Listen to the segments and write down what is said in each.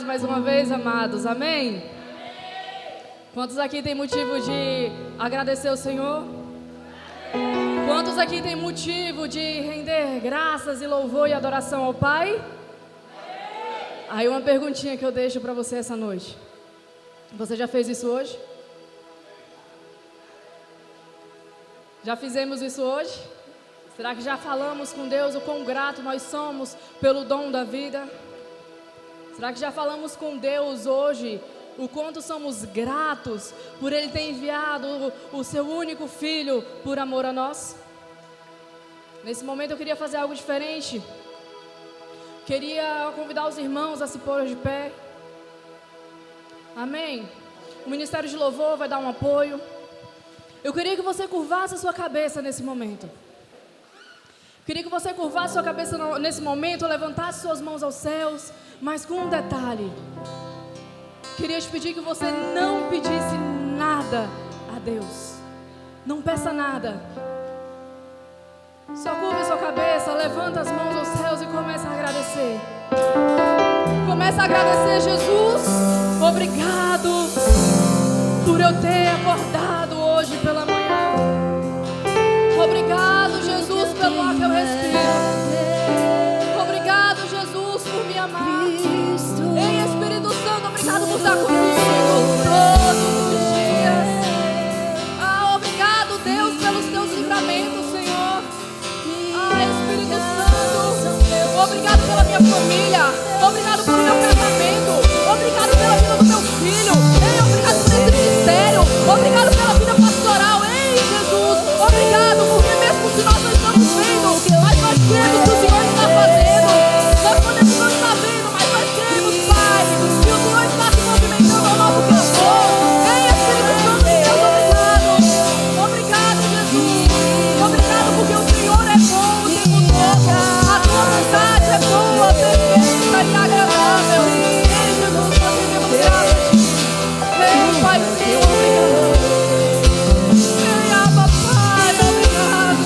Mais uma vez, amados, amém? Quantos aqui tem motivo de agradecer ao Senhor? Quantos aqui tem motivo de render graças e louvor e adoração ao Pai? Aí uma perguntinha que eu deixo para você essa noite. Você já fez isso hoje? Já fizemos isso hoje? Será que já falamos com Deus o quão grato nós somos pelo dom da vida? Será que já falamos com Deus hoje o quanto somos gratos por Ele ter enviado o seu único Filho por amor a nós? Nesse momento eu queria fazer algo diferente. Queria convidar os irmãos a se pôr de pé. Amém? O Ministério de Louvor vai dar um apoio. Eu queria que você curvasse a sua cabeça nesse momento. Queria que você curvasse sua cabeça nesse momento, levantasse suas mãos aos céus, mas com um detalhe. Queria te pedir que você não pedisse nada a Deus. Não peça nada. Só curva sua cabeça, levanta as mãos aos céus e começa a agradecer. Começa a agradecer, Jesus. Obrigado por eu ter acordado hoje pela manhã. Obrigado, Jesus, pelo ar que eu respiro. Obrigado, Jesus, por me amar. Ei, Espírito Santo, obrigado por estar comigo todos os dias. Obrigado, Deus, pelos teus livramentos, Senhor. Espírito Santo, obrigado pela minha família. Obrigado pelo meu casamento. Obrigado pela vida do meu filho. Ei, obrigado por esse ministério. Obrigado pela vida pastoral. Ei, Jesus, obrigado, porque mesmo se nós não estamos vendo, mas nós cremos que o Senhor está fazendo. Nós podemos não estar vendo, mas nós cremos, Pai, que o Senhor está se movimentando ao nosso favor. Ei, Espírito Santo de Deus, obrigado. Obrigado, Jesus. Obrigado porque o Senhor é bom o tempo todo. A tua vontade é boa, perfeita e agradável. Ei, Jesus, nós rendemos graças a ti. Ei, Pai, Senhor, obrigado. Ei, Abba, Pai, obrigado.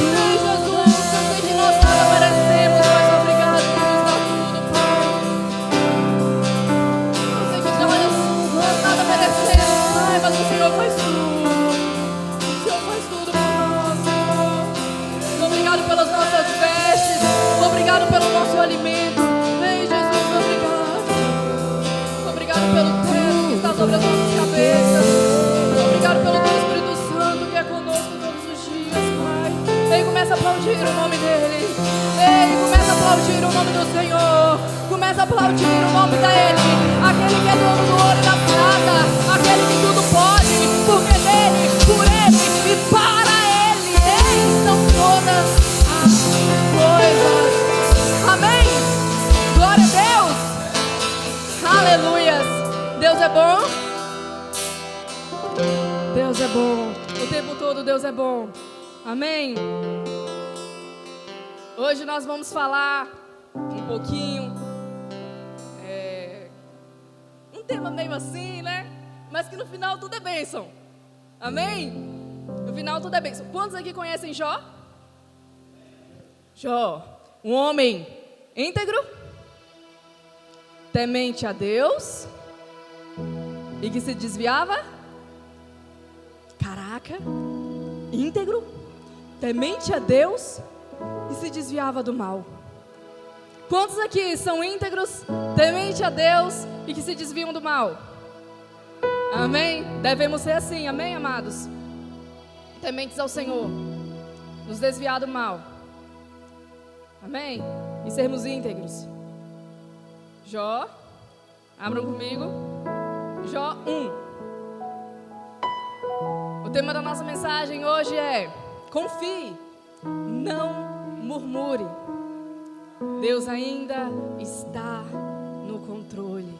Ei, Jesus, eu sei que nós nada merecemos, mas obrigado por nos dar tudo, Pai. Eu sei que nós nada merecemos, Pai, mas o Senhor faz tudo. O Senhor faz tudo por nós, Senhor. Obrigado pelas nossas vestes. Obrigado pelo nosso alimento. Ei, Jesus, obrigado. Obrigado pelo teto que está sobre as nossas cabeças. Obrigado pelo teu Espírito Santo que é conosco todos os dias, Pai. Ei, começa a aplaudir o nome dele. Ei, começa a aplaudir o nome do Senhor. Começa a aplaudir o nome dele. Aquele que é dono do ouro e da prata. Aquele que tudo pode. Porque dele, por ele e para ele. Ei, são todas as coisas. Amém? Glória a Deus. Aleluias. Deus é bom. Deus é bom. O tempo todo Deus é bom. Amém? Hoje nós vamos falar um pouquinho. Um tema meio assim, né? Mas que no final tudo é bênção. Amém? No final tudo é bênção. Quantos aqui conhecem Jó? Jó, um homem íntegro, temente a Deus e que se desviava. Caraca, íntegro, temente a Deus e se desviava do mal. Quantos aqui são íntegros, temente a Deus e que se desviam do mal? Amém? Devemos ser assim, amém, amados? Tementes ao Senhor, nos desviar do mal. Amém? E sermos íntegros. Jó, abram comigo. Jó 1. O tema da nossa mensagem hoje é: confie, não murmure. Deus ainda está no controle.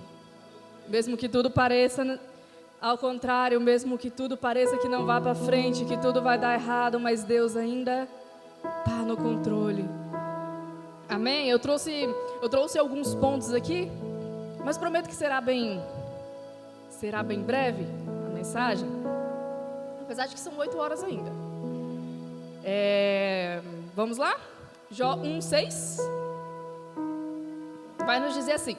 Mesmo que tudo pareça ao contrário, mesmo que tudo pareça que não vá para frente, que tudo vai dar errado, mas Deus ainda está no controle. Amém? Eu trouxe alguns pontos aqui, mas prometo que será bem breve a mensagem, apesar de que são 8 horas ainda. Vamos lá? Jó 1:6 vai nos dizer assim: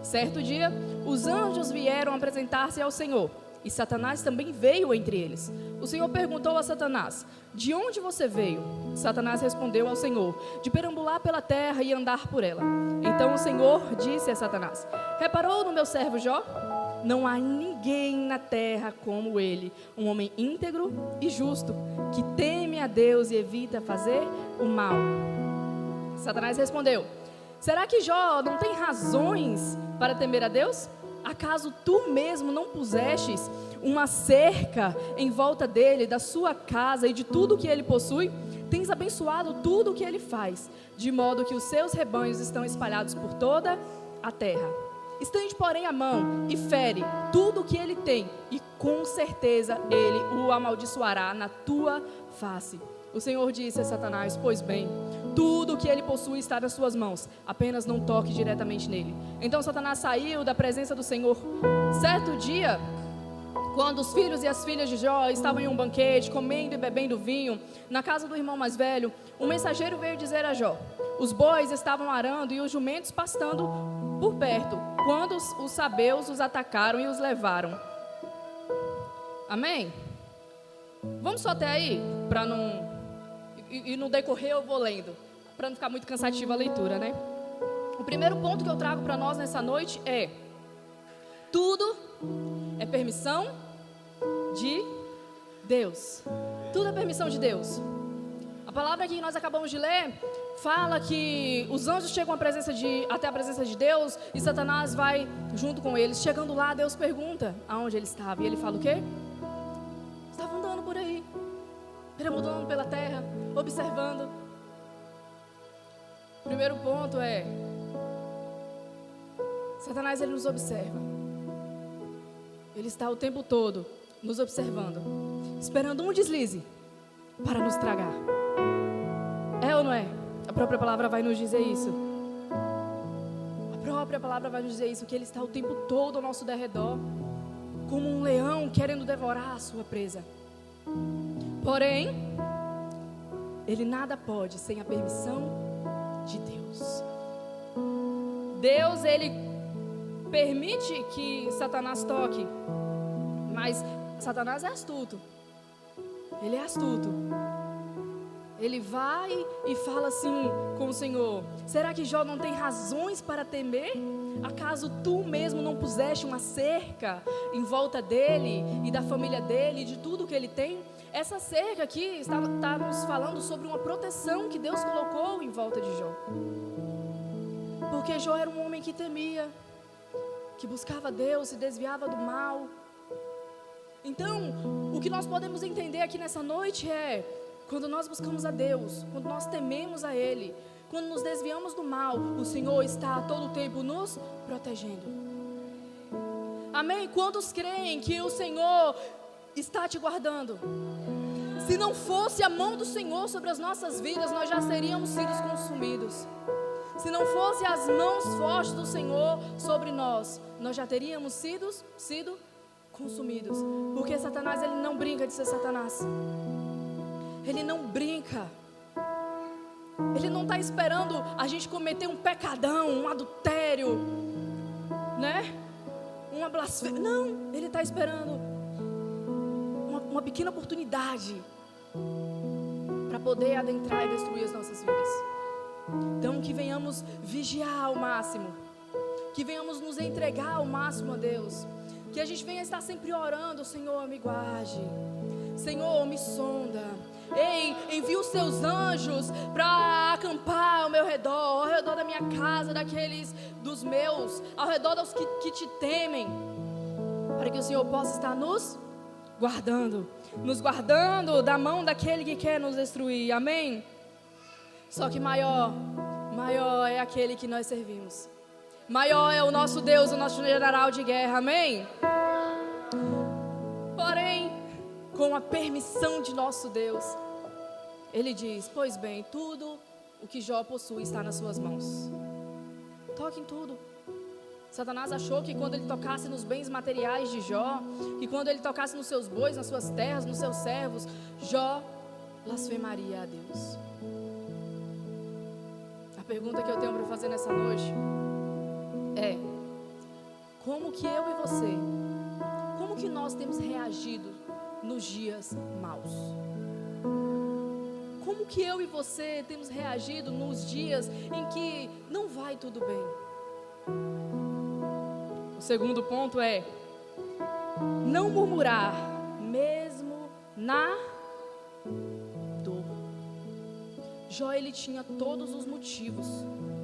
Certo dia, os anjos vieram apresentar-se ao Senhor, e Satanás também veio entre eles. O Senhor perguntou a Satanás: de onde você veio? Satanás respondeu ao Senhor: de perambular pela terra e andar por ela. Então o Senhor disse a Satanás: reparou no meu servo Jó? Não há ninguém na terra como ele, um homem íntegro e justo, que teme a Deus e evita fazer o mal. Satanás respondeu: será que Jó não tem razões para temer a Deus? Acaso tu mesmo não pusestes uma cerca em volta dele, da sua casa e de tudo que ele possui? Tens abençoado tudo o que ele faz, de modo que os seus rebanhos estão espalhados por toda a terra. Estende, porém, a mão e fere tudo o que ele tem, e com certeza ele o amaldiçoará na tua face. O Senhor disse a Satanás: pois bem, tudo o que ele possui está nas suas mãos, apenas não toque diretamente nele. Então Satanás saiu da presença do Senhor. Certo dia, quando os filhos e as filhas de Jó estavam em um banquete, comendo e bebendo vinho, na casa do irmão mais velho, um mensageiro veio dizer a Jó: os bois estavam arando e os jumentos pastando por perto, quando os sabeus os atacaram e os levaram. Amém? Vamos só até aí, para não... E no decorrer eu vou lendo, para não ficar muito cansativa a leitura, né? O primeiro ponto que eu trago para nós nessa noite é: tudo é permissão de Deus. Tudo é permissão de Deus. A palavra que nós acabamos de ler fala que os anjos chegam até a presença de Deus e Satanás vai junto com eles. Chegando lá, Deus pergunta aonde ele estava. E ele fala o quê? Estava andando por aí, perambulando pela terra, observando. O primeiro ponto é: Satanás, ele nos observa. Ele está o tempo todo nos observando, esperando um deslize para nos tragar. É ou não é? A própria palavra vai nos dizer isso. A própria palavra vai nos dizer isso, que ele está o tempo todo ao nosso derredor, como um leão querendo devorar a sua presa. Porém, ele nada pode sem a permissão de Deus. Deus, ele permite que Satanás toque, mas Satanás é astuto. Ele é astuto. Ele vai e fala assim com o Senhor: será que Jó não tem razões para temer? Acaso tu mesmo não puseste uma cerca em volta dele e da família dele e de tudo que ele tem? Essa cerca aqui está nos falando sobre uma proteção que Deus colocou em volta de Jó. Porque Jó era um homem que temia, que buscava Deus, se desviava do mal. Então, o que nós podemos entender aqui nessa noite é: quando nós buscamos a Deus, quando nós tememos a Ele, quando nos desviamos do mal, o Senhor está a todo tempo nos protegendo. Amém? Quantos creem que o Senhor está te guardando? Se não fosse a mão do Senhor sobre as nossas vidas, nós já seríamos sido consumidos. Se não fosse as mãos fortes do Senhor sobre nós, nós já teríamos sido consumidos. Porque Satanás, ele não brinca de ser Satanás. Ele não brinca. Ele não está esperando a gente cometer um pecadão, um adultério, né? Uma blasfêmia. Não, ele está esperando uma pequena oportunidade para poder adentrar e destruir as nossas vidas. Então, que venhamos vigiar ao máximo, que venhamos nos entregar ao máximo a Deus, que a gente venha estar sempre orando: Senhor, me guarde, Senhor, me sonda. Ei, envia os seus anjos para acampar ao meu redor, ao redor da minha casa, daqueles dos meus, ao redor dos que te temem, para que o Senhor possa estar nos guardando da mão daquele que quer nos destruir. Amém? Só que maior é aquele que nós servimos. Maior é o nosso Deus, o nosso general de guerra. Amém? Porém, com a permissão de nosso Deus, Ele diz: pois bem, tudo o que Jó possui está nas suas mãos. Toque em tudo. Satanás achou que quando ele tocasse nos bens materiais de Jó, que quando ele tocasse nos seus bois, nas suas terras, nos seus servos, Jó blasfemaria a Deus. A pergunta que eu tenho para fazer nessa noite é: como que eu e você, como que nós temos reagido nos dias maus? Como que eu e você temos reagido nos dias em que não vai tudo bem? O segundo ponto é não murmurar, mesmo na dor. Jó, ele tinha todos os motivos.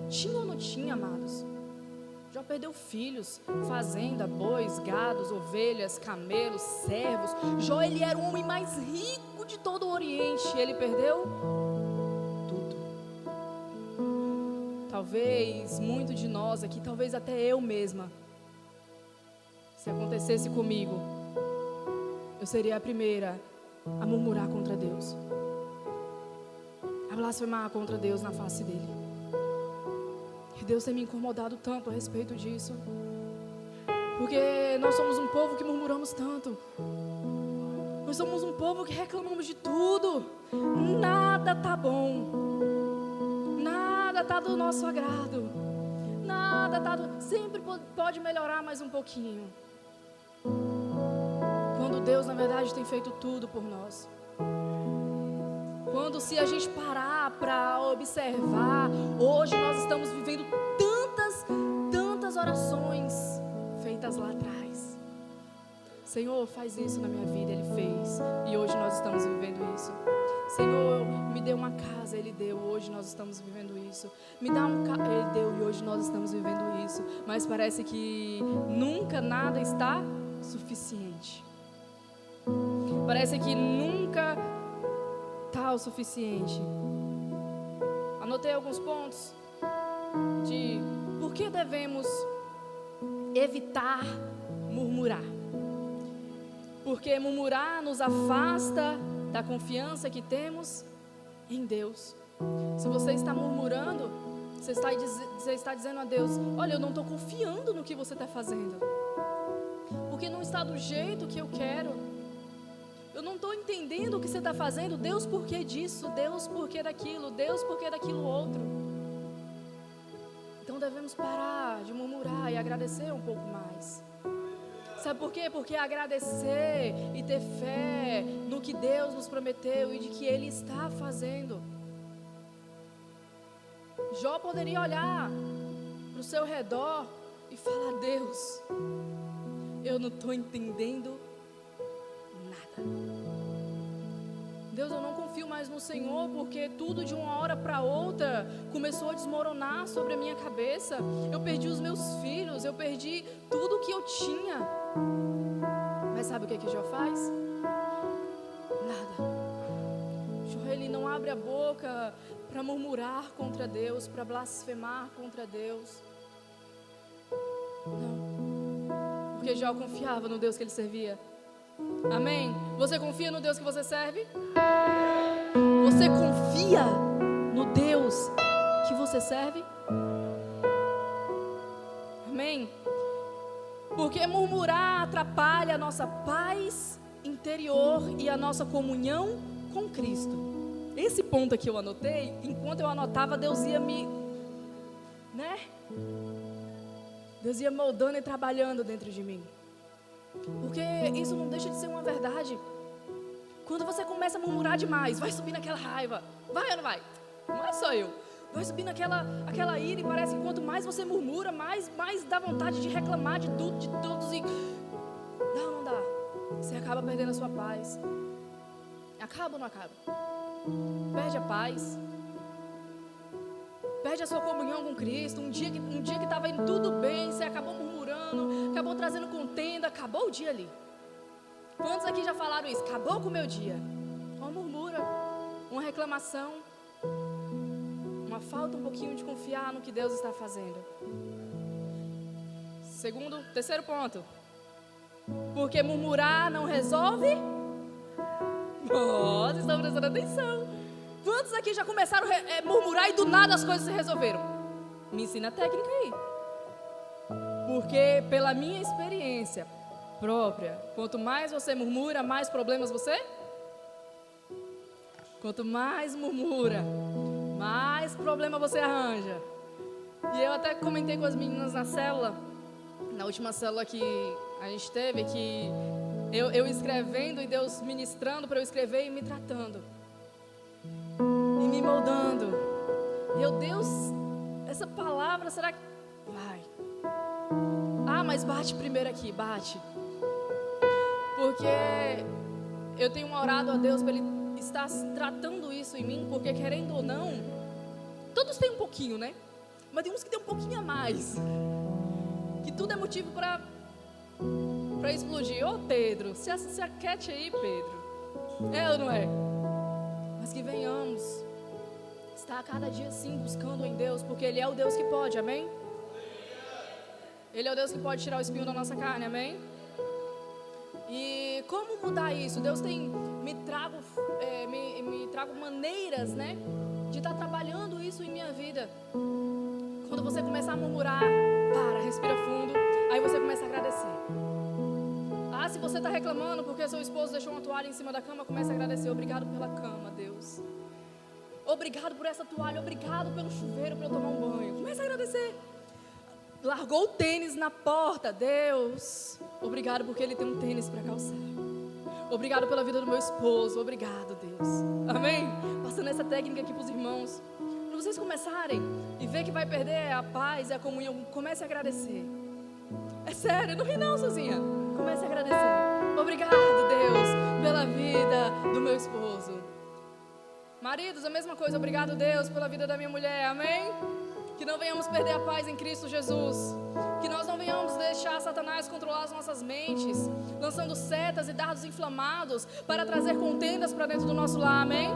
Tinha ou não tinha, amados? Jó perdeu filhos, fazenda, bois, gados, ovelhas, camelos, servos. Jó, ele era o homem mais rico de todo o Oriente. Ele perdeu tudo. Talvez muito de nós aqui, talvez até eu mesma, se acontecesse comigo, eu seria a primeira a murmurar contra Deus, a blasfemar contra Deus na face dele. E Deus tem me incomodado tanto a respeito disso, porque nós somos um povo que murmuramos tanto. Nós somos um povo que reclamamos de tudo. Nada tá bom, nada tá do nosso agrado, nada tá sempre pode melhorar mais um pouquinho, quando Deus na verdade tem feito tudo por nós. Quando, se a gente parar para observar, hoje nós estamos vivendo tantas orações feitas lá atrás. Senhor, faz isso na minha vida. Ele fez, e hoje nós estamos vivendo isso. Senhor, me dê uma casa. Ele deu, hoje nós estamos vivendo isso. Me dá um carro. Ele deu, e hoje nós estamos vivendo isso. Mas parece que nunca nada está suficiente. Parece que nunca está o suficiente. Anotei alguns pontos de por que devemos evitar murmurar. Porque murmurar nos afasta da confiança que temos em Deus. Se você está murmurando, você está dizendo a Deus: olha, eu não estou confiando no que você está fazendo, porque não está do jeito que eu quero. Eu não estou entendendo o que você está fazendo. Deus, por que disso? Deus, por que daquilo? Deus, por que daquilo outro? Então devemos parar de murmurar e agradecer um pouco mais. Sabe por quê? Porque agradecer e ter fé no que Deus nos prometeu e de que Ele está fazendo. Jó poderia olhar para o seu redor e falar: Deus, eu não estou entendendo nada. Deus, eu não confio mais no Senhor, porque tudo de uma hora para outra começou a desmoronar sobre a minha cabeça. Eu perdi os meus filhos, eu perdi tudo que eu tinha. Mas sabe o que Jó faz? Nada. Jó, ele não abre a boca para murmurar contra Deus, para blasfemar contra Deus. Não. Porque Jó confiava no Deus que ele servia. Amém? Você confia no Deus que você serve? Você confia no Deus que você serve? Amém? Porque murmurar atrapalha a nossa paz interior e a nossa comunhão com Cristo. Esse ponto aqui eu anotei. Enquanto eu anotava, Deus ia Deus ia moldando e trabalhando dentro de mim. Porque isso não deixa de ser uma verdade. Quando você começa a murmurar demais, vai subir naquela raiva. Vai ou não vai? Não é só eu. Vai subir aquela ira, e parece que quanto mais você murmura, mais dá vontade de reclamar de tudo, de todos. E não dá. Você acaba perdendo a sua paz. Acaba ou não acaba? Perde a paz. Perde a sua comunhão com Cristo. Um dia que estava indo tudo bem, você acabou murmurando, acabou trazendo contenda, acabou o dia ali. Quantos aqui já falaram isso? Acabou com o meu dia. Uma murmura, uma reclamação, uma falta um pouquinho de confiar no que Deus está fazendo. Terceiro ponto. Porque murmurar não resolve. Vocês estão prestando atenção. Quantos aqui já começaram a murmurar e do nada as coisas se resolveram? Me ensina a técnica aí. Porque pela minha experiência própria, quanto mais você murmura, mais problemas você. Quanto mais murmura, mais problema você arranja. E eu até comentei com as meninas na célula Na última célula que a gente teve, que eu escrevendo e Deus ministrando para eu escrever e me tratando. E me moldando. Meu Deus, essa palavra, será que... Vai. Ah, mas bate primeiro aqui, bate. Porque eu tenho orado a Deus para Ele estar tratando isso em mim, porque querendo ou não, todos têm um pouquinho, né? Mas tem uns que tem um pouquinho a mais. Que tudo é motivo para explodir. Ô Pedro, se aquete aí, Pedro. É ou não é? Mas que venhamos estar a cada dia sim buscando em Deus, porque Ele é o Deus que pode, amém? Ele é o Deus que pode tirar o espinho da nossa carne, amém? E como mudar isso? Deus tem me trago maneiras, né, de estar trabalhando isso em minha vida. Quando você começar a murmurar, para, respira fundo, aí você começa a agradecer. Ah, se você está reclamando porque seu esposo deixou uma toalha em cima da cama, comece a agradecer. Obrigado pela cama, Deus. Obrigado por essa toalha, obrigado pelo chuveiro para eu tomar um banho. Comece a agradecer. Largou o tênis na porta, Deus, obrigado porque ele tem um tênis para calçar. Obrigado pela vida do meu esposo, obrigado, Deus. Amém? Passando essa técnica aqui para os irmãos. Quando vocês começarem e ver que vai perder a paz e a comunhão, comece a agradecer. É sério, não ri não, sozinha. Comece a agradecer. Obrigado, Deus, pela vida do meu esposo. Maridos, a mesma coisa. Obrigado, Deus, pela vida da minha mulher. Amém? Que não venhamos perder a paz em Cristo Jesus. Que nós não venhamos deixar Satanás controlar as nossas mentes, lançando setas e dardos inflamados para trazer contendas para dentro do nosso lar, amém?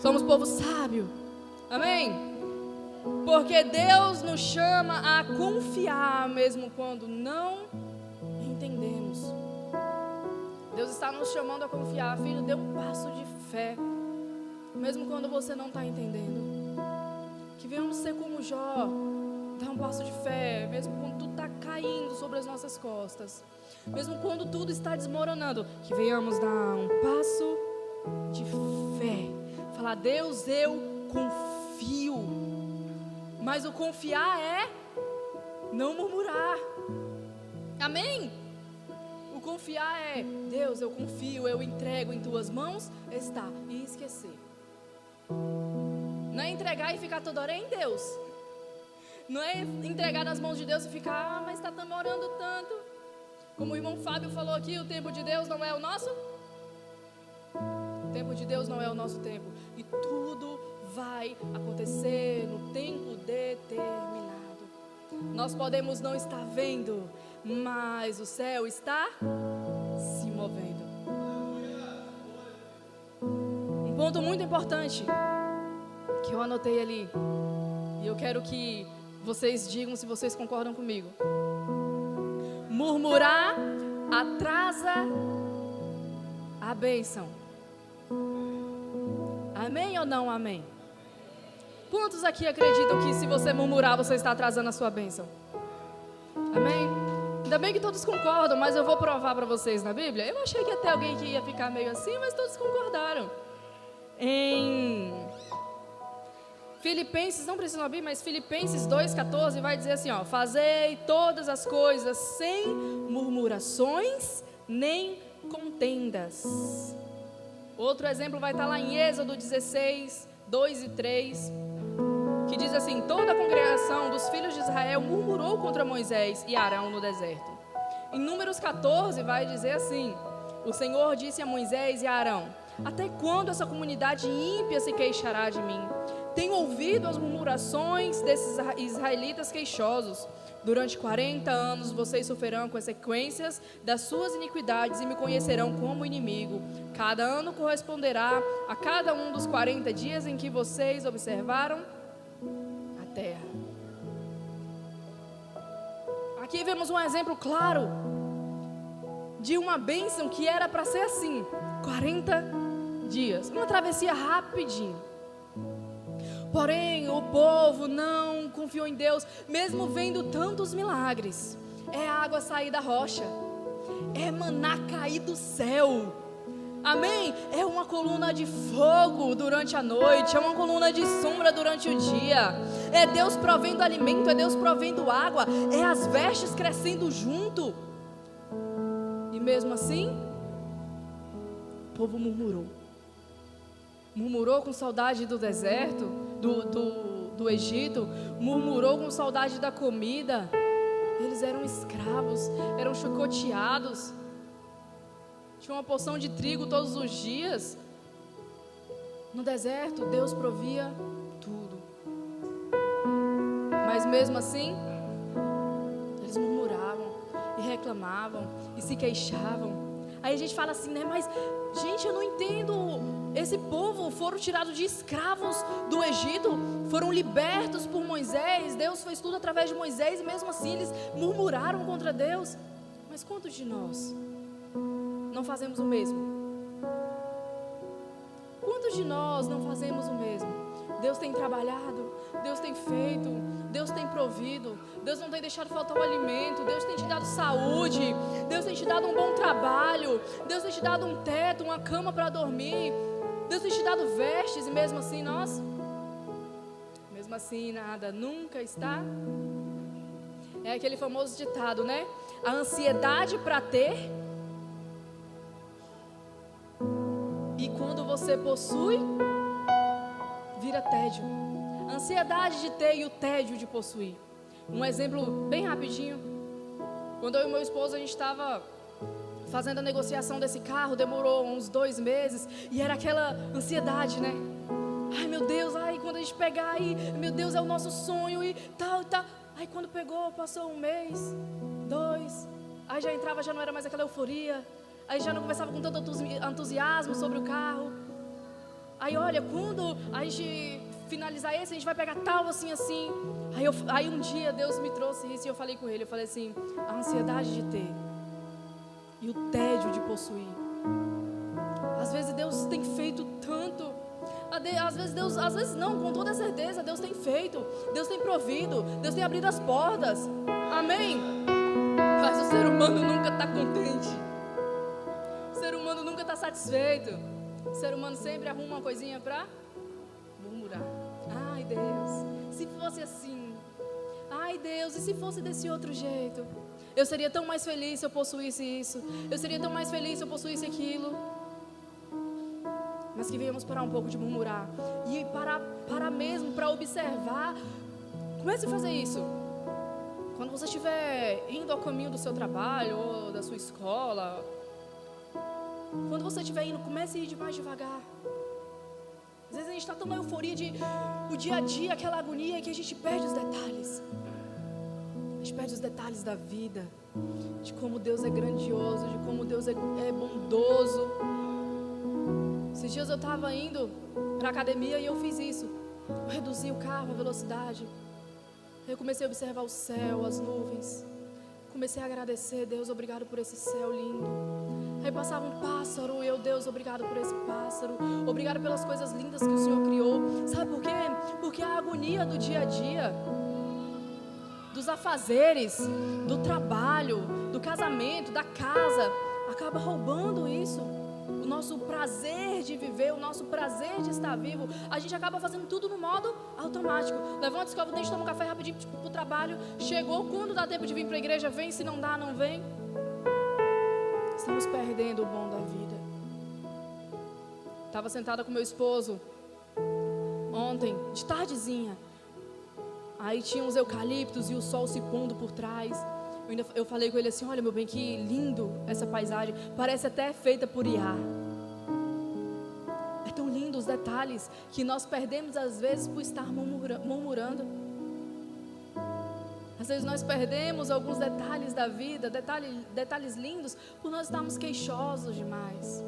Somos povo sábio, amém? Porque Deus nos chama a confiar mesmo quando não entendemos. Deus está nos chamando a confiar. Filho, dê um passo de fé, mesmo quando você não está entendendo. Que venhamos ser como Jó, dar um passo de fé, mesmo quando tudo está caindo sobre as nossas costas, mesmo quando tudo está desmoronando. Que venhamos dar um passo de fé, falar: Deus, eu confio. Mas o confiar é não murmurar, amém? O confiar é: Deus, eu confio, eu entrego em tuas mãos, está, e esquecer. Não é entregar e ficar toda hora em Deus. Não é entregar nas mãos de Deus e ficar: mas está demorando tanto. Como o irmão Fábio falou aqui, o tempo de Deus não é o nosso. O tempo de Deus não é o nosso tempo. E tudo vai acontecer no tempo determinado. Nós podemos não estar vendo, mas o céu está se movendo. Um ponto muito importante que eu anotei ali, e eu quero que vocês digam se vocês concordam comigo. Murmurar atrasa a bênção. Amém ou não amém? Quantos aqui acreditam que se você murmurar, você está atrasando a sua bênção? Amém? Ainda bem que todos concordam, mas eu vou provar para vocês na Bíblia. Eu achei que ia ter alguém que ia ficar meio assim, mas todos concordaram. Em Filipenses, não precisa abrir, mas Filipenses 2,14 vai dizer assim, ó: fazei todas as coisas sem murmurações nem contendas. Outro exemplo vai estar lá em Êxodo 16, 2 e 3, que diz assim: toda a congregação dos filhos de Israel murmurou contra Moisés e Arão no deserto. Em Números 14 vai dizer assim: o Senhor disse a Moisés e a Arão: até quando essa comunidade ímpia se queixará de mim? Tenho ouvido as murmurações desses israelitas queixosos. Durante 40 anos vocês sofrerão consequências das suas iniquidades e me conhecerão como inimigo. Cada ano corresponderá a cada um dos 40 dias em que vocês observaram a terra. Aqui vemos um exemplo claro de uma bênção que era para ser assim: 40 dias, uma travessia rapidinho. Porém, o povo não confiou em Deus, mesmo vendo tantos milagres. É água sair da rocha, é maná cair do céu, amém? É uma coluna de fogo durante a noite, é uma coluna de sombra durante o dia. é Deus provendo alimento, é Deus provendo água, é as vestes crescendo junto. E mesmo assim, o povo murmurou. Murmurou com saudade do deserto, do Egito, murmurou com saudade da comida. Eles eram escravos, eram chicoteados, tinha uma porção de trigo todos os dias. No deserto, Deus provia tudo. Mas mesmo assim, eles murmuravam e reclamavam e se queixavam. Aí a gente fala assim, né? Mas, gente, eu não entendo. Esse povo foram tirados de escravos do Egito, foram libertos por Moisés. Deus fez tudo através de Moisés e mesmo assim eles murmuraram contra Deus. Mas quantos de nós não fazemos o mesmo? Quantos de nós não fazemos o mesmo? Deus tem trabalhado, Deus tem feito, Deus tem provido, Deus não tem deixado faltar o alimento, Deus tem te dado saúde, Deus tem te dado um bom trabalho, Deus tem te dado um teto, uma cama para dormir, Deus tem te dado vestes e mesmo assim mesmo assim nada nunca está. É aquele famoso ditado, né? A ansiedade para ter, e quando você possui, vira tédio. A ansiedade de ter e o tédio de possuir. Um exemplo bem rapidinho. Quando eu e meu esposo, a gente estava fazendo a negociação desse carro, demorou uns 2 meses, e era aquela ansiedade, né? Ai meu Deus, quando a gente pegar aí, meu Deus, é o nosso sonho e tal. Aí quando pegou, passou 1 mês, 2, aí já entrava, já não era mais aquela euforia, aí já não conversava com tanto entusiasmo sobre o carro. Aí olha, quando a gente finalizar esse, a gente vai pegar tal, assim. Aí um dia Deus me trouxe isso e eu falei com ele, eu falei assim, a ansiedade de ter e o tédio de possuir. Às vezes Deus tem feito tanto, às vezes não, com toda certeza, Deus tem feito, Deus tem provido, Deus tem abrido as portas, amém? Mas o ser humano nunca está contente, o ser humano nunca está satisfeito, o ser humano sempre arruma uma coisinha para murmurar. Ai Deus, se fosse assim, ai Deus, e se fosse desse outro jeito? Eu seria tão mais feliz se eu possuísse isso, eu seria tão mais feliz se eu possuísse aquilo. Mas que venhamos parar um pouco de murmurar e parar mesmo para observar. Comece a fazer isso. Quando você estiver indo ao caminho do seu trabalho ou da sua escola, quando você estiver indo, comece a ir mais devagar. Às vezes a gente está tão na euforia de o dia a dia, aquela agonia, que a gente perde os detalhes. A gente perde os detalhes da vida, de como Deus é grandioso, de como Deus é bondoso. Esses dias eu estava indo para a academia e eu fiz isso. Eu reduzi o carro, a velocidade. Eu comecei a observar o céu, as nuvens. Comecei a agradecer, Deus, obrigado por esse céu lindo. Aí passava um pássaro e eu, Deus, obrigado por esse pássaro. Obrigado pelas coisas lindas que o Senhor criou. Sabe por quê? Porque a agonia do dia a dia, dos afazeres, do trabalho, do casamento, da casa, acaba roubando isso. O nosso prazer de viver, o nosso prazer de estar vivo, a gente acaba fazendo tudo no modo automático. Levanta, escova o dente, toma um café rapidinho pro trabalho. Chegou, quando dá tempo de vir para a igreja, vem. Se não dá, não vem. Estamos perdendo o bom da vida. Estava sentada com meu esposo ontem, de tardezinha. Aí tinha uns eucaliptos e o sol se pondo por trás. Eu falei com ele assim, olha meu bem, que lindo essa paisagem. Parece até feita por IA. É tão lindo os detalhes que nós perdemos às vezes por estar murmurando. Às vezes nós perdemos alguns detalhes da vida, detalhes lindos, por nós estarmos queixosos demais.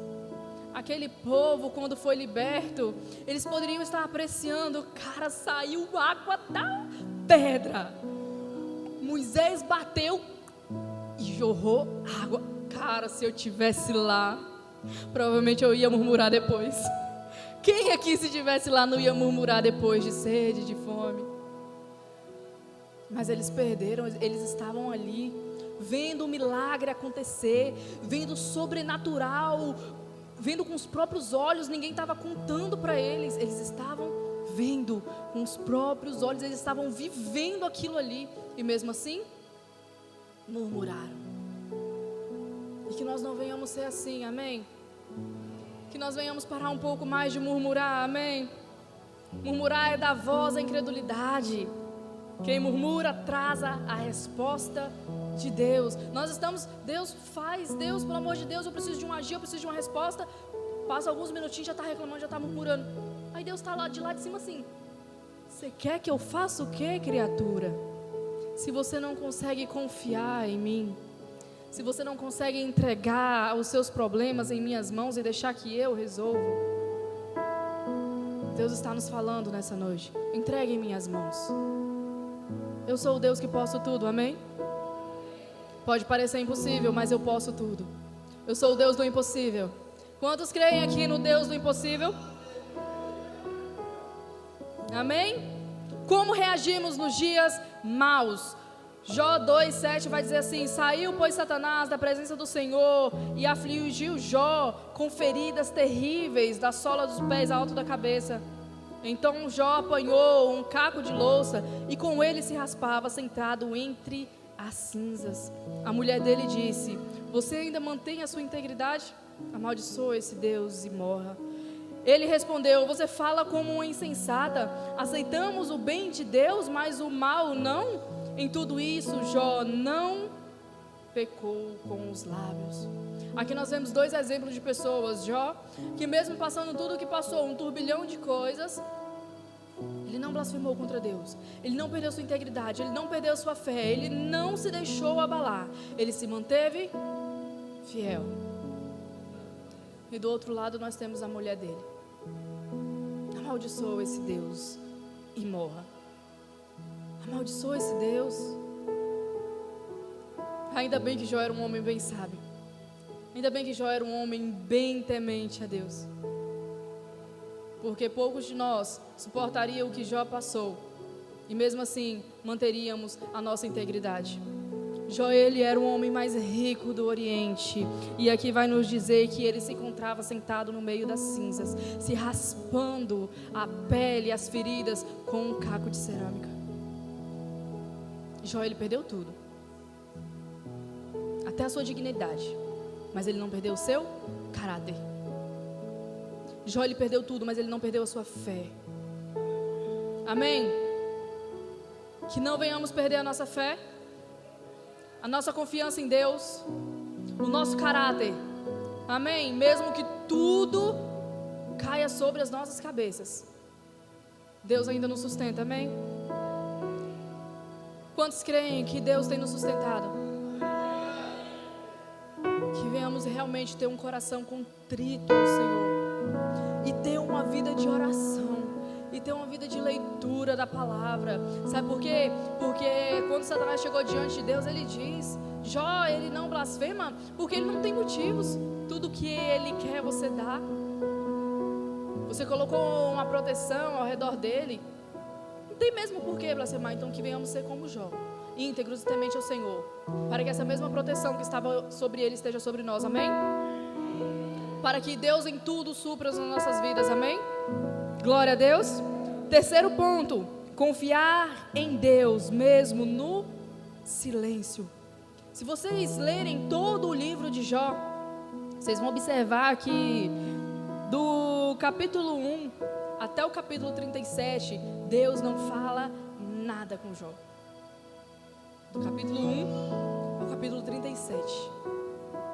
Aquele povo, quando foi liberto, eles poderiam estar apreciando, cara, saiu água da pedra. Moisés bateu e jorrou água. Cara, se eu tivesse lá, provavelmente eu ia murmurar depois. Quem aqui, se estivesse lá, não ia murmurar depois de sede, de fome? Mas eles perderam, eles estavam ali, vendo o milagre acontecer, vendo o sobrenatural, vendo com os próprios olhos, ninguém estava contando para eles, eles estavam vendo com os próprios olhos, eles estavam vivendo aquilo ali, e mesmo assim, murmuraram. E que nós não venhamos ser assim, amém? Que nós venhamos parar um pouco mais de murmurar, amém? Murmurar é dar voz à incredulidade. Quem murmura atrasa a resposta de Deus. Deus faz, Deus, pelo amor de Deus, eu preciso de um agir, eu preciso de uma resposta. Passa alguns minutinhos, já está reclamando, já está murmurando. Aí Deus está lá de cima assim: você quer que eu faça o quê, criatura? Se você não consegue confiar em mim, se você não consegue entregar os seus problemas em minhas mãos e deixar que eu resolvo, Deus está nos falando nessa noite: entregue em minhas mãos. Eu sou o Deus que posso tudo, amém? Pode parecer impossível, mas eu posso tudo. Eu sou o Deus do impossível. Quantos creem aqui no Deus do impossível? Amém? Como reagimos nos dias maus? Jó 2:7 vai dizer assim: saiu, pois, Satanás da presença do Senhor e afligiu Jó com feridas terríveis da sola dos pés ao alto da cabeça. Então Jó apanhou um caco de louça e com ele se raspava, sentado entre as cinzas. A mulher dele disse: você ainda mantém a sua integridade? Amaldiçoa esse Deus e morra. Ele respondeu: você fala como uma insensata. Aceitamos o bem de Deus, mas o mal não? Em tudo isso, Jó não pecou com os lábios. Aqui nós vemos dois exemplos de pessoas. Jó, que mesmo passando tudo o que passou, um turbilhão de coisas, ele não blasfemou contra Deus, ele não perdeu sua integridade, ele não perdeu sua fé, ele não se deixou abalar, ele se manteve fiel. E do outro lado nós temos a mulher dele. Amaldiçoa esse Deus e morra. Amaldiçoa esse Deus. Ainda bem que Jó era um homem bem sábio. Ainda bem que Jó era um homem bem temente a Deus. Porque poucos de nós suportariam o que Jó passou. E mesmo assim, manteríamos a nossa integridade. Jó, ele era o homem mais rico do Oriente. E aqui vai nos dizer que ele se encontrava sentado no meio das cinzas, se raspando a pele e as feridas com um caco de cerâmica. Jó, ele perdeu tudo, até a sua dignidade, mas ele não perdeu o seu caráter. Jó, ele perdeu tudo, mas ele não perdeu a sua fé. Amém? Que não venhamos perder a nossa fé, a nossa confiança em Deus, o nosso caráter. Amém? Mesmo que tudo caia sobre as nossas cabeças, Deus ainda nos sustenta. Amém? Quantos creem que Deus tem nos sustentado? Que venhamos realmente ter um coração contrito ao Senhor e ter uma vida de oração e ter uma vida de leitura da palavra. Sabe por quê? Porque quando Satanás chegou diante de Deus, ele diz: Jó, ele não blasfema porque ele não tem motivos. Tudo que ele quer você dá. Você colocou uma proteção ao redor dele, não tem mesmo por que blasfemar. Então que venhamos ser como Jó, íntegros e temente ao Senhor, para que essa mesma proteção que estava sobre ele esteja sobre nós. Amém? Para que Deus em tudo supra as nossas vidas. Amém? Glória a Deus. Terceiro ponto: confiar em Deus mesmo no silêncio. Se vocês lerem todo o livro de Jó, vocês vão observar que do capítulo 1 até o capítulo 37, Deus não fala nada com Jó. Do capítulo 1 ao capítulo 37,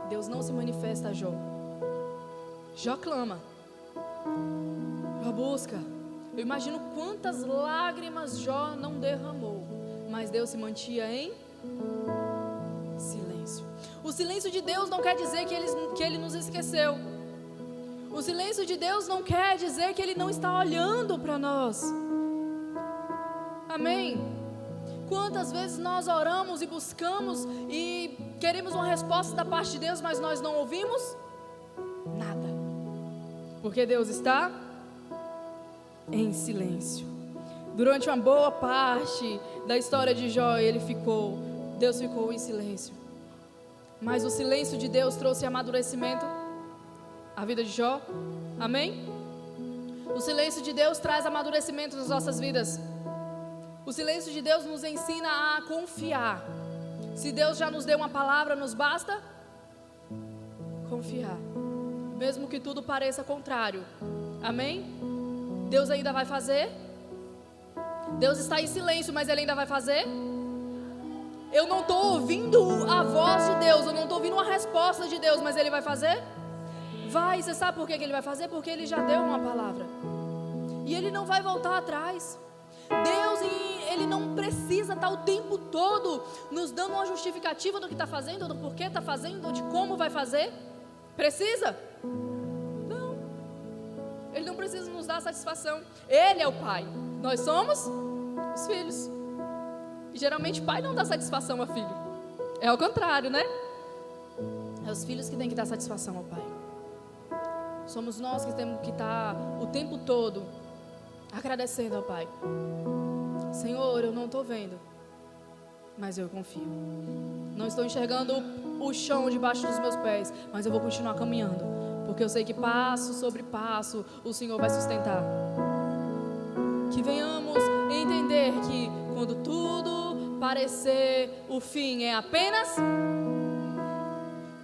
Deus não se manifesta a Jó. Jó clama, Jó busca. Eu imagino quantas lágrimas Jó não derramou, mas Deus se mantinha em silêncio. O silêncio de Deus não quer dizer que Ele nos esqueceu. O silêncio de Deus não quer dizer que Ele não está olhando para nós. Amém? Quantas vezes nós oramos e buscamos e queremos uma resposta da parte de Deus, mas nós não ouvimos nada, porque Deus está em silêncio. Durante uma boa parte da história de Jó, Deus ficou em silêncio. Mas o silêncio de Deus trouxe amadurecimento à vida de Jó. Amém? O silêncio de Deus traz amadurecimento nas nossas vidas. O silêncio de Deus nos ensina a confiar. Se Deus já nos deu uma palavra, nos basta confiar. Mesmo que tudo pareça contrário. Amém? Deus ainda vai fazer? Deus está em silêncio, mas Ele ainda vai fazer? Eu não estou ouvindo a voz de Deus, eu não estou ouvindo uma resposta de Deus, mas Ele vai fazer? Vai, você sabe por que Ele vai fazer? Porque Ele já deu uma palavra. E Ele não vai voltar atrás. Deus, Ele não precisa estar o tempo todo nos dando uma justificativa do que está fazendo, do porquê está fazendo, de como vai fazer. Precisa? Não. Ele não precisa nos dar satisfação. Ele é o Pai. Nós somos os filhos. E geralmente pai não dá satisfação a filho. É ao contrário, né? É os filhos que têm que dar satisfação ao pai. Somos nós que temos que estar o tempo todo agradecendo ao Pai. Senhor, eu não estou vendo, mas eu confio. Não estou enxergando o chão debaixo dos meus pés, mas eu vou continuar caminhando, porque eu sei que passo sobre passo o Senhor vai sustentar. Que venhamos entender que quando tudo parecer o fim é apenas...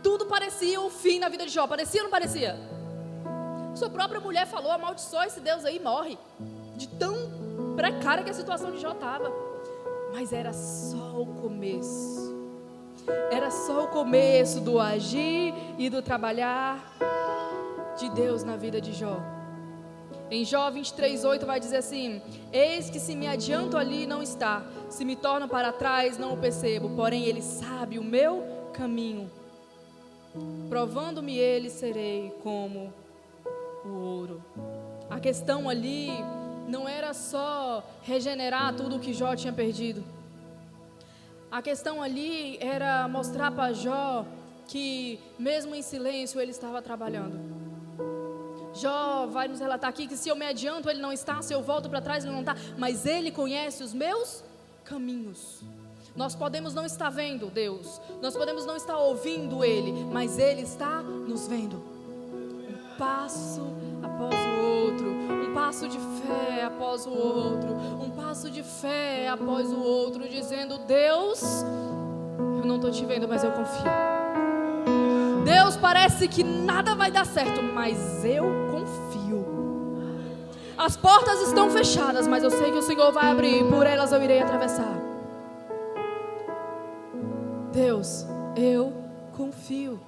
Tudo parecia o fim na vida de Jó. Parecia ou não parecia? Sua própria mulher falou: amaldiçoa esse Deus aí, morre. De tão precária que a situação de Jó estava. Mas era só o começo. Era só o começo do agir e do trabalhar de Deus na vida de Jó. Em Jó 23:8 vai dizer assim: eis que se me adianto ali não está, se me torno para trás não o percebo, porém ele sabe o meu caminho, provando-me ele serei como o ouro. A questão ali não era só regenerar tudo o que Jó tinha perdido. A questão ali era mostrar para Jó que mesmo em silêncio ele estava trabalhando. Jó vai nos relatar aqui que se eu me adianto ele não está, se eu volto para trás ele não está, mas ele conhece os meus caminhos. Nós podemos não estar vendo Deus, nós podemos não estar ouvindo Ele, mas Ele está nos vendo. Um passo após o outro, um passo de fé após o outro, um passo de fé após o outro, dizendo: Deus, eu não estou te vendo, mas eu confio. Deus, parece que nada vai dar certo, mas eu confio. As portas estão fechadas, mas eu sei que o Senhor vai abrir e por elas eu irei atravessar. Deus, eu confio.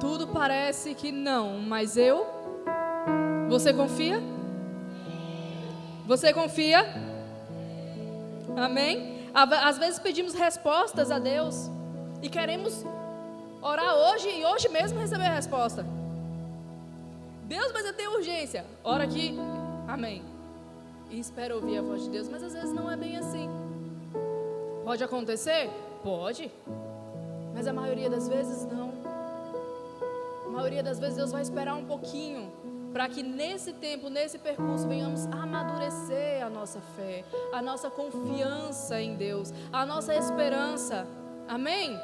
Tudo parece que não, mas eu... Você confia? Você confia? Amém? Às vezes pedimos respostas a Deus e queremos orar hoje e hoje mesmo receber a resposta. Deus, mas eu tenho urgência. Ora aqui, amém. E espera ouvir a voz de Deus, mas às vezes não é bem assim. Pode acontecer? Pode. Mas a maioria das vezes não. A maioria das vezes Deus vai esperar um pouquinho para que nesse tempo, nesse percurso, venhamos amadurecer a nossa fé, a nossa confiança em Deus, a nossa esperança. Amém?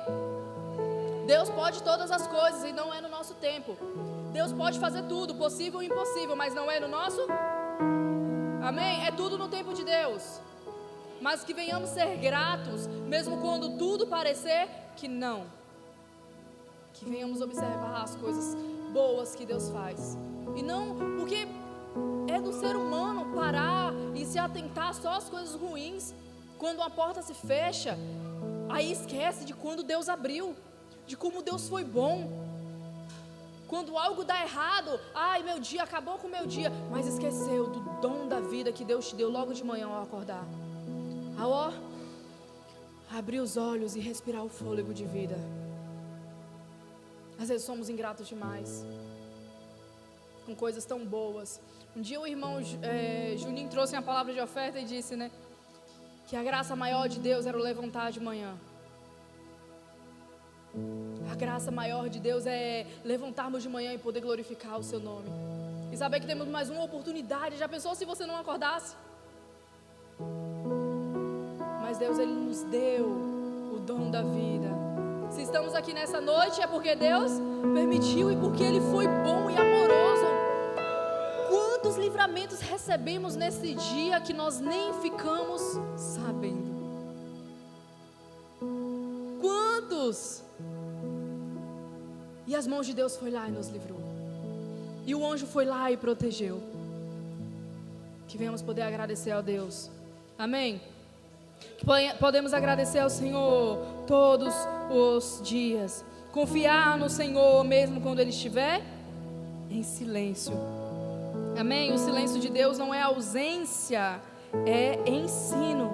Deus pode todas as coisas e não é no nosso tempo. Deus pode fazer tudo, possível e impossível, mas não é no nosso. Amém? É tudo no tempo de Deus. Mas que venhamos ser gratos, mesmo quando tudo parecer que não. Que venhamos observar as coisas boas que Deus faz. E não, porque é do ser humano parar e se atentar só às coisas ruins. Quando uma porta se fecha, aí esquece de quando Deus abriu, de como Deus foi bom. Quando algo dá errado, ai, meu dia, acabou com o meu dia, mas esqueceu do dom da vida que Deus te deu logo de manhã ao acordar. Ao abrir os olhos e respirar o fôlego de vida. Às vezes somos ingratos demais com coisas tão boas. Um dia o irmão Juninho trouxe uma palavra de oferta e disse, né, que a graça maior de Deus era o levantar de manhã. A graça maior de Deus é levantarmos de manhã e poder glorificar o seu nome. E saber que temos mais uma oportunidade. Já pensou se você não acordasse? Mas Deus, Ele nos deu o dom da vida. Se estamos aqui nessa noite é porque Deus permitiu e porque Ele foi bom e amoroso. livramentos recebemos nesse dia que nós nem ficamos sabendo? Quantos? E as mãos de Deus foi lá e nos livrou. E o anjo foi lá e protegeu. Que venhamos poder agradecer a Deus. Amém? Que podemos agradecer ao Senhor todos os dias. Confiar no Senhor mesmo quando Ele estiver em silêncio. Amém? O silêncio de Deus não é ausência, é ensino.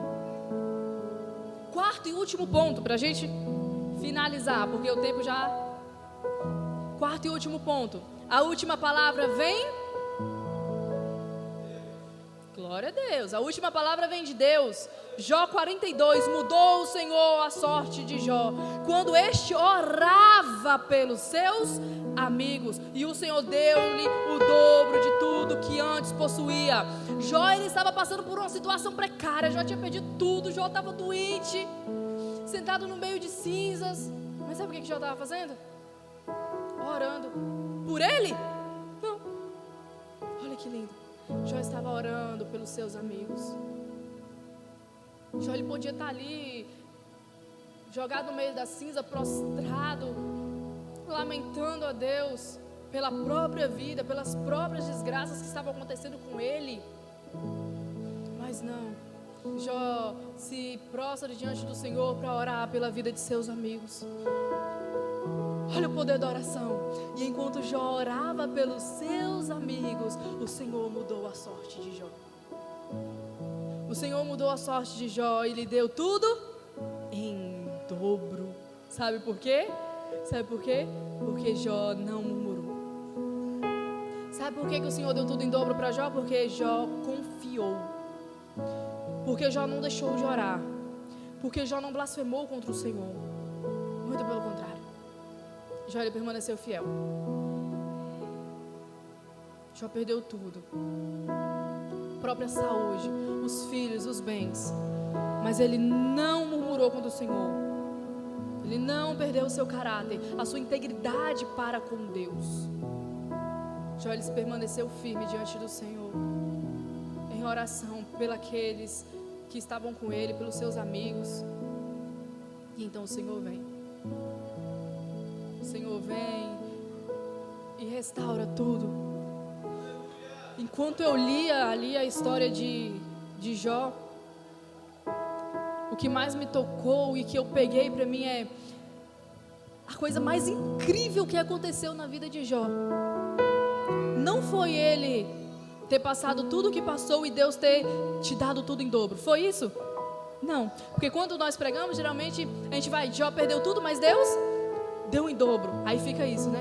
Quarto e último ponto, para a gente finalizar, porque o tempo já... Quarto e último ponto. A última palavra vem... Glória a Deus. A última palavra vem de Deus. Jó 42. Mudou o Senhor a sorte de Jó, quando este orava pelos seus amigos, e o Senhor deu-lhe o dobro de tudo que antes possuía. Jó, ele estava passando por uma situação precária. Jó tinha perdido tudo. Jó estava doente, sentado no meio de cinzas. Mas sabe o que Jó estava fazendo? Orando. Por ele? Não. Olha que lindo. Jó estava orando pelos seus amigos. Jó, ele podia estar ali, jogado no meio da cinza, prostrado, lamentando a Deus pela própria vida, pelas próprias desgraças que estavam acontecendo com ele. Mas não, Jó se prostra diante do Senhor para orar pela vida de seus amigos. Olha o poder da oração. E enquanto Jó orava pelos seus amigos, o Senhor mudou a sorte de Jó. O Senhor mudou a sorte de Jó e lhe deu tudo em dobro. Sabe por quê? Sabe por quê? Porque Jó não murmurou. Sabe por quê que o Senhor deu tudo em dobro para Jó? Porque Jó confiou. Porque Jó não deixou de orar. Porque Jó não blasfemou contra o Senhor. Muito pelo contrário. Jó, ele permaneceu fiel. Jó perdeu tudo. A própria saúde, os filhos, os bens. Mas ele não murmurou contra o Senhor. Ele não perdeu o seu caráter, a sua integridade para com Deus. Jó, ele permaneceu firme diante do Senhor, em oração pelos que estavam com ele, pelos seus amigos. E então o Senhor vem. O Senhor vem e restaura tudo. Enquanto eu lia ali a história de Jó, o que mais me tocou e que eu peguei para mim é a coisa mais incrível que aconteceu na vida de Jó. Não foi ele ter passado tudo o que passou e Deus ter te dado tudo em dobro. Foi isso? Não. Porque quando nós pregamos, geralmente a gente vai, Jó perdeu tudo, mas Deus deu em dobro. Aí fica isso, né?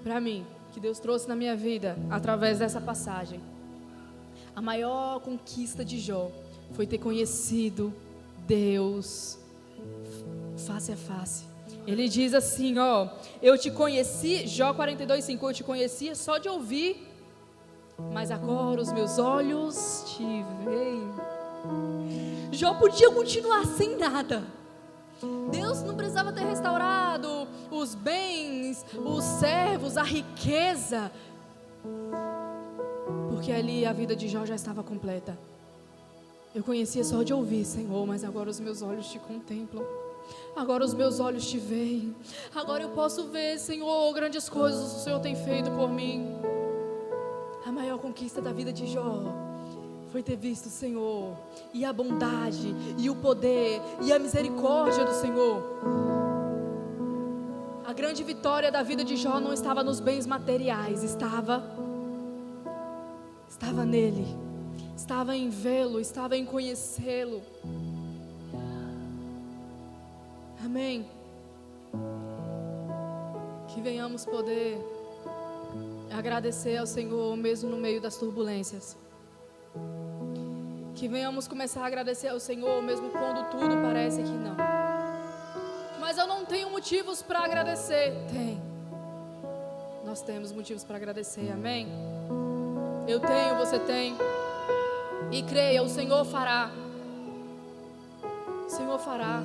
Para mim, que Deus trouxe na minha vida através dessa passagem. A maior conquista de Jó foi ter conhecido Deus face a face. Ele diz assim, ó: eu te conheci, Jó 42:5, eu te conhecia só de ouvir, mas agora os meus olhos te veem. Jó podia continuar sem nada. Deus não precisava ter restaurado os bens, os servos, a riqueza, porque ali a vida de Jó já estava completa. Eu conhecia só de ouvir, Senhor, mas agora os meus olhos te contemplam. Agora os meus olhos te veem. Agora eu posso ver, Senhor, grandes coisas o Senhor tem feito por mim. A maior conquista da vida de Jó foi ter visto o Senhor, e a bondade, e o poder, e a misericórdia do Senhor. A grande vitória da vida de Jó não estava nos bens materiais, estava nele, estava em vê-lo, estava em conhecê-lo. Amém. Que venhamos poder agradecer ao Senhor mesmo no meio das turbulências. Que venhamos começar a agradecer ao Senhor mesmo quando tudo parece que não. Mas eu não tenho motivos para agradecer. Tem. Nós temos motivos para agradecer, amém? Eu tenho, você tem. E creia, o Senhor fará. O Senhor fará.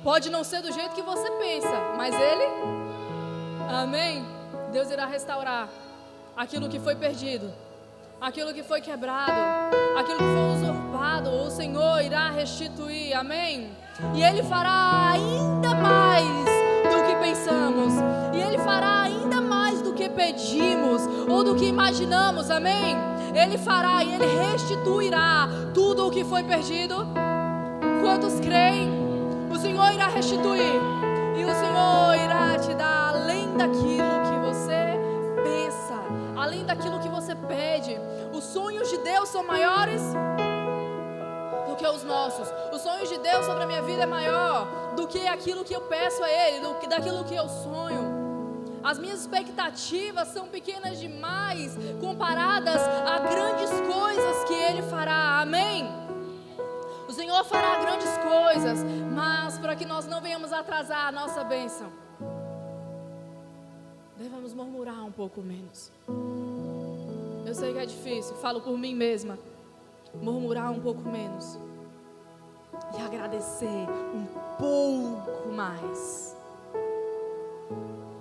Pode não ser do jeito que você pensa, mas Ele, amém? Deus irá restaurar aquilo que foi perdido. aquilo que foi quebrado, aquilo que foi usurpado, o Senhor irá restituir, amém? E Ele fará ainda mais do que pensamos, e Ele fará ainda mais do que pedimos ou do que imaginamos, amém? Ele fará e Ele restituirá tudo o que foi perdido. Quantos creem? O Senhor irá restituir, e o Senhor irá te dar além daquilo que você pensa, além daquilo que você pede. Os sonhos de Deus são maiores do que os nossos. Os sonhos de Deus sobre a minha vida é maior do que aquilo que eu peço a Ele, daquilo que eu sonho. As minhas expectativas são pequenas demais comparadas a grandes coisas que Ele fará, amém? O Senhor fará grandes coisas, mas para que nós não venhamos atrasar a nossa bênção, devemos murmurar um pouco menos. Eu sei que é difícil, falo por mim mesma. Murmurar um pouco menos e agradecer um pouco mais.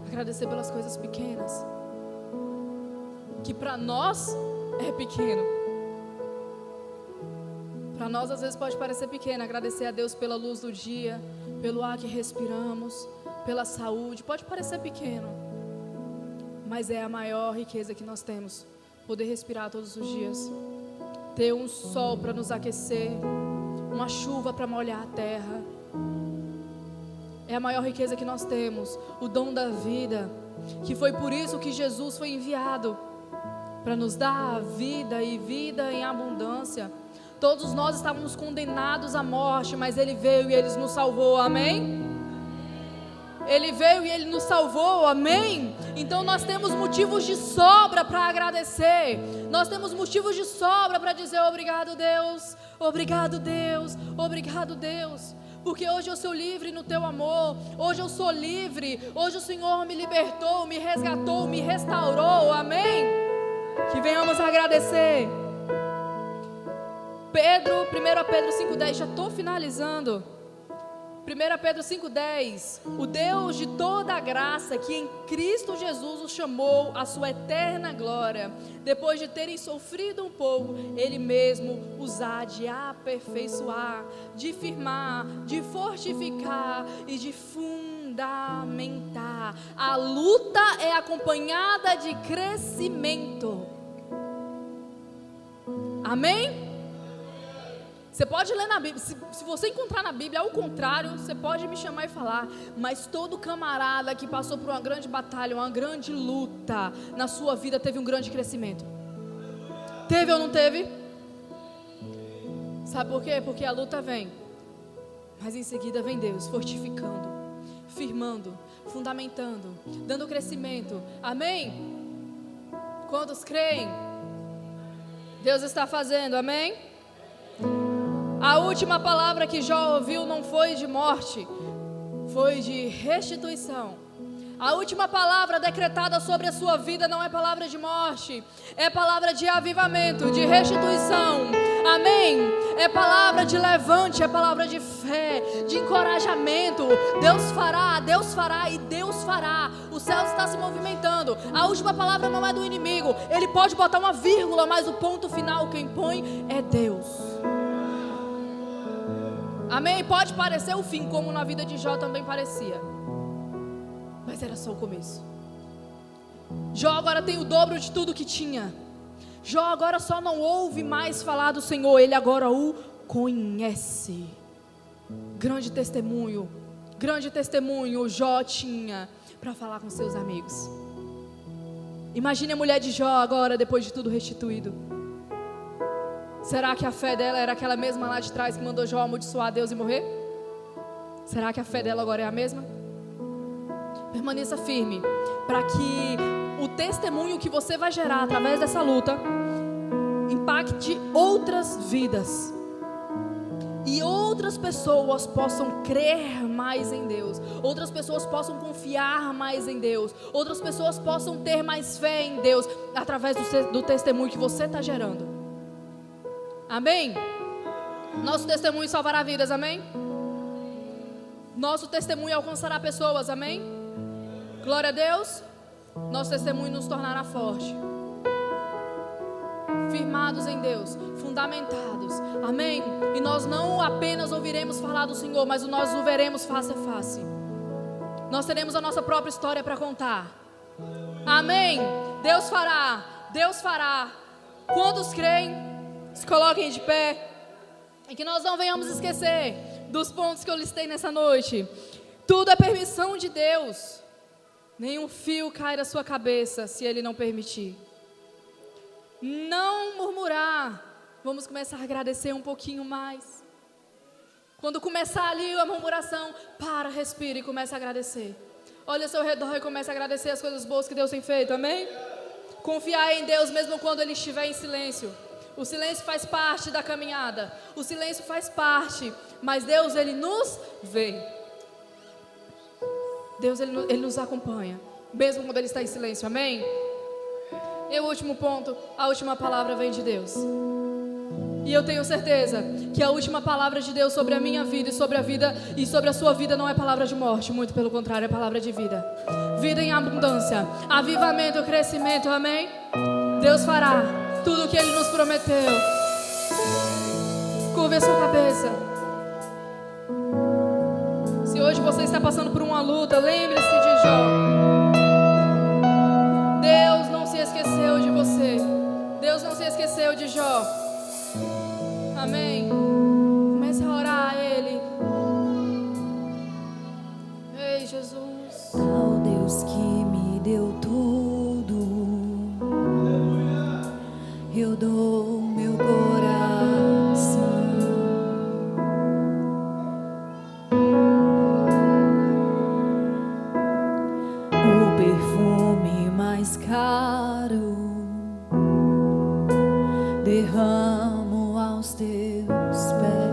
Agradecer pelas coisas pequenas, que para nós é pequeno. Para nós às vezes pode parecer pequeno. Agradecer a Deus pela luz do dia, pelo ar que respiramos, pela saúde, pode parecer pequeno, mas é a maior riqueza que nós temos. Poder respirar todos os dias, ter um sol para nos aquecer, uma chuva para molhar a terra. É a maior riqueza que nós temos, o dom da vida, que foi por isso que Jesus foi enviado, para nos dar a vida e vida em abundância. Todos nós estávamos condenados à morte, mas Ele veio e Ele nos salvou, amém? Ele veio e Ele nos salvou, amém? Então nós temos motivos de sobra para agradecer. Nós temos motivos de sobra para dizer obrigado, Deus. Obrigado, Deus. Obrigado, Deus. Porque hoje eu sou livre no Teu amor. Hoje eu sou livre. Hoje o Senhor me libertou, me resgatou, me restaurou, amém? Que venhamos agradecer. 1 Pedro 5,10, já estou finalizando. 1 Pedro 5,10, o Deus de toda a graça que em Cristo Jesus os chamou à sua eterna glória, depois de terem sofrido um pouco, Ele mesmo os há de aperfeiçoar, de firmar, de fortificar e de fundamentar. A luta é acompanhada de crescimento, amém? Você pode ler na Bíblia, se você encontrar na Bíblia ao contrário, você pode me chamar e falar, mas todo camarada que passou por uma grande batalha, uma grande luta na sua vida teve um grande crescimento. Teve ou não teve? Sabe por quê? Porque a luta vem, mas em seguida vem Deus fortificando, firmando, fundamentando, dando crescimento, amém? Quantos creem? Deus está fazendo, amém? A última palavra que Jó ouviu não foi de morte, foi de restituição. A última palavra decretada sobre a sua vida não é palavra de morte, é palavra de avivamento, de restituição, amém? É palavra de levante, é palavra de fé, de encorajamento. Deus fará e Deus fará. O céu está se movimentando. A última palavra não é do inimigo, ele pode botar uma vírgula, mas o ponto final quem põe é Deus. Amém? Pode parecer o fim, como na vida de Jó também parecia, mas era só o começo. Jó agora tem o dobro de tudo que tinha. Jó agora só não ouve mais falar do Senhor, ele agora o conhece. Grande testemunho Jó tinha para falar com seus amigos. Imagine a mulher de Jó agora, depois de tudo restituído. Será que a fé dela era aquela mesma lá de trás que mandou Jó amaldiçoar Deus e morrer? Será que a fé dela agora é a mesma? Permaneça firme, para que o testemunho que você vai gerar através dessa luta impacte outras vidas e outras pessoas possam crer mais em Deus, outras pessoas possam confiar mais em Deus, outras pessoas possam ter mais fé em Deus através do testemunho que você está gerando. Amém? Nosso testemunho salvará vidas, amém? Nosso testemunho alcançará pessoas, amém? Glória a Deus. Nosso testemunho nos tornará forte. firmados em Deus, fundamentados, amém? E nós não apenas ouviremos falar do Senhor, mas nós o veremos face a face. Nós teremos a nossa própria história para contar, amém? Deus fará, Deus fará. Quantos creem? Se coloquem de pé. E que nós não venhamos esquecer dos pontos que eu listei nessa noite. Tudo é permissão de Deus. Nenhum fio cai da sua cabeça se Ele não permitir. Não murmurar. Vamos começar a agradecer um pouquinho mais. Quando começar ali a murmuração, para, respira e comece a agradecer. Olha ao seu redor e comece a agradecer as coisas boas que Deus tem feito, amém? Confiar em Deus mesmo quando Ele estiver em silêncio. O silêncio faz parte da caminhada. O silêncio faz parte. Mas Deus, Ele nos vê. Deus, Ele nos acompanha. Mesmo quando Ele está em silêncio, amém? E o último ponto, a última palavra vem de Deus. E eu tenho certeza que a última palavra de Deus sobre a minha vida e sobre a sua vida não é palavra de morte. Muito pelo contrário, é palavra de vida. Vida em abundância, avivamento, crescimento, amém? Deus fará tudo o que Ele nos prometeu. Curva a sua cabeça. Se hoje você está passando por uma luta, lembre-se de Jó. Deus não se esqueceu de você. Deus não se esqueceu de Jó. Amém. Comece a orar a Ele. Ei, Jesus. Ao Deus que me deu tudo, eu dou meu coração. O perfume mais caro derramo aos teus pés.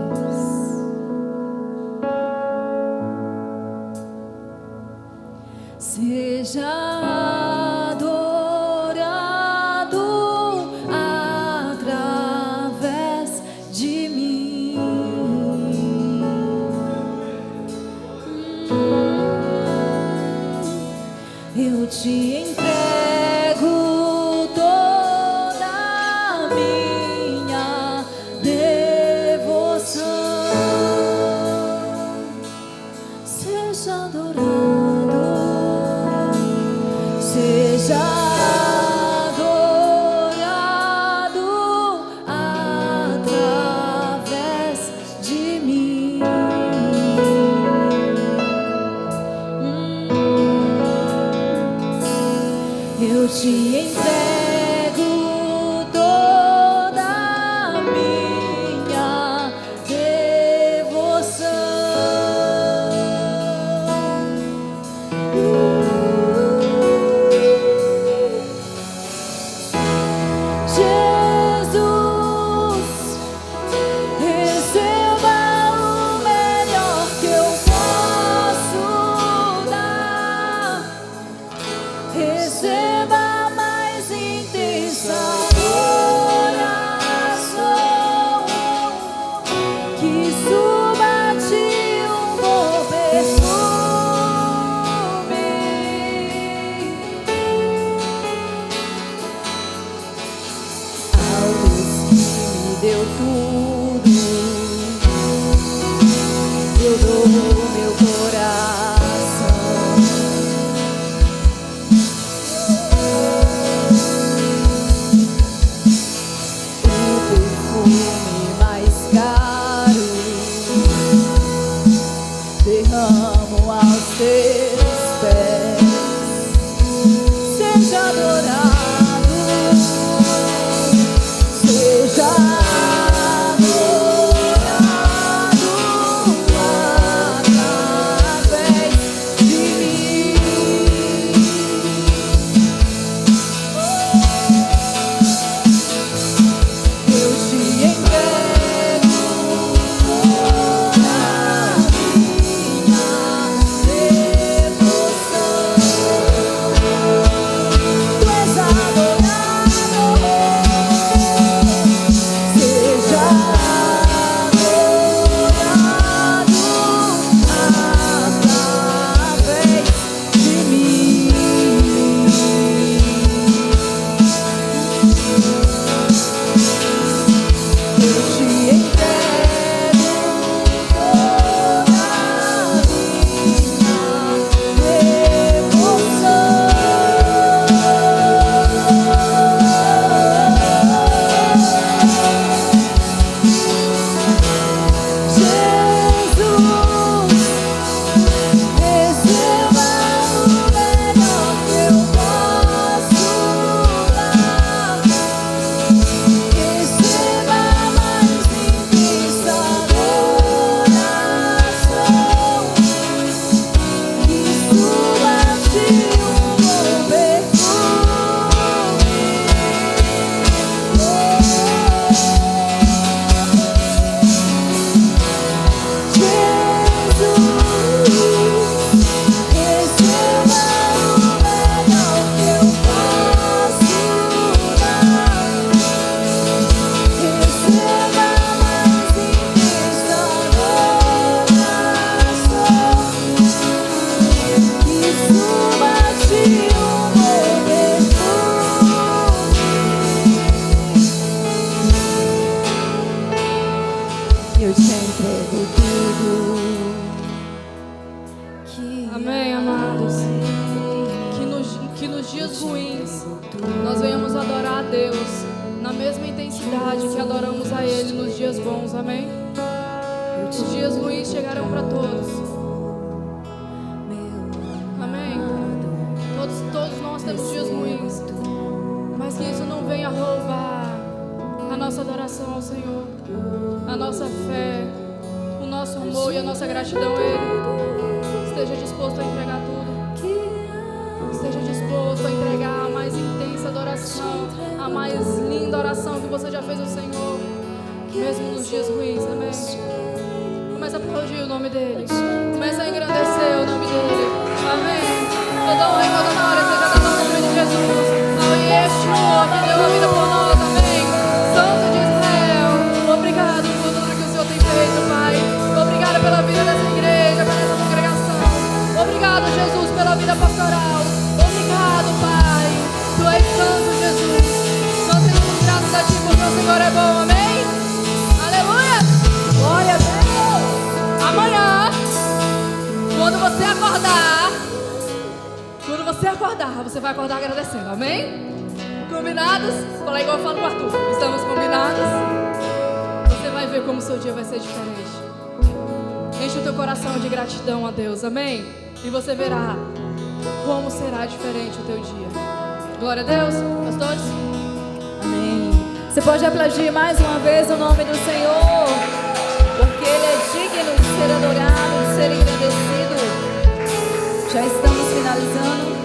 Seja adorado através de mim. Eu te entrego toda a minha devoção. Seja adorado, seja adorado através de mim. Eu te entrego toda a minha devoção. Jesus, receba o melhor que eu posso dar. Receba a mais intensa adoração, que suba a ti um bom perfume. Ao Deus que me deu tudo, eu dou meu coração. O perfume mais caro derramo aos teus pés. Seja adorado, seja adorado através de mim. Eu te entrego toda a minha dias ruins, nós venhamos adorar a Deus na mesma intensidade que adoramos a Ele nos dias bons, amém? Os dias ruins chegarão para todos, amém? Todos nós temos dias ruins, mas que isso não venha roubar a nossa adoração ao Senhor, a nossa fé, o nosso amor e a nossa gratidão a Ele. Esteja disposto a entregar tudo. Esteja disposto a entregar a mais intensa adoração, a mais linda oração que você já fez ao Senhor, mesmo nos dias ruins, amém? Começa a aplaudir o nome dEle, começa a engrandecer o nome dEle, amém? Toda honra e toda glória seja dada ao nome de Jesus, ao Yeshua que deu a vida por nós, amém? Santo de Israel, obrigado por tudo que o Senhor tem feito, Pai. Obrigado pela vida dessa igreja, pela essa congregação. Obrigado, Jesus, pela vida pastoral. Obrigado, Pai. Tu és santo, Jesus. Nós temos graças a Ti porque o Senhor é bom, amém? Aleluia! Glória a Deus! Amanhã, quando você acordar, você vai acordar agradecendo, amém? Combinados? Fala igual eu falo com o Arthur. Estamos combinados? Você vai ver como o seu dia vai ser diferente. Enche o teu coração de gratidão a Deus, amém? E você verá como será diferente o teu dia. Glória a Deus, pastores. Amém. Você pode aplaudir mais uma vez o nome do Senhor, porque Ele é digno de ser adorado, de ser engrandecido. Já estamos finalizando.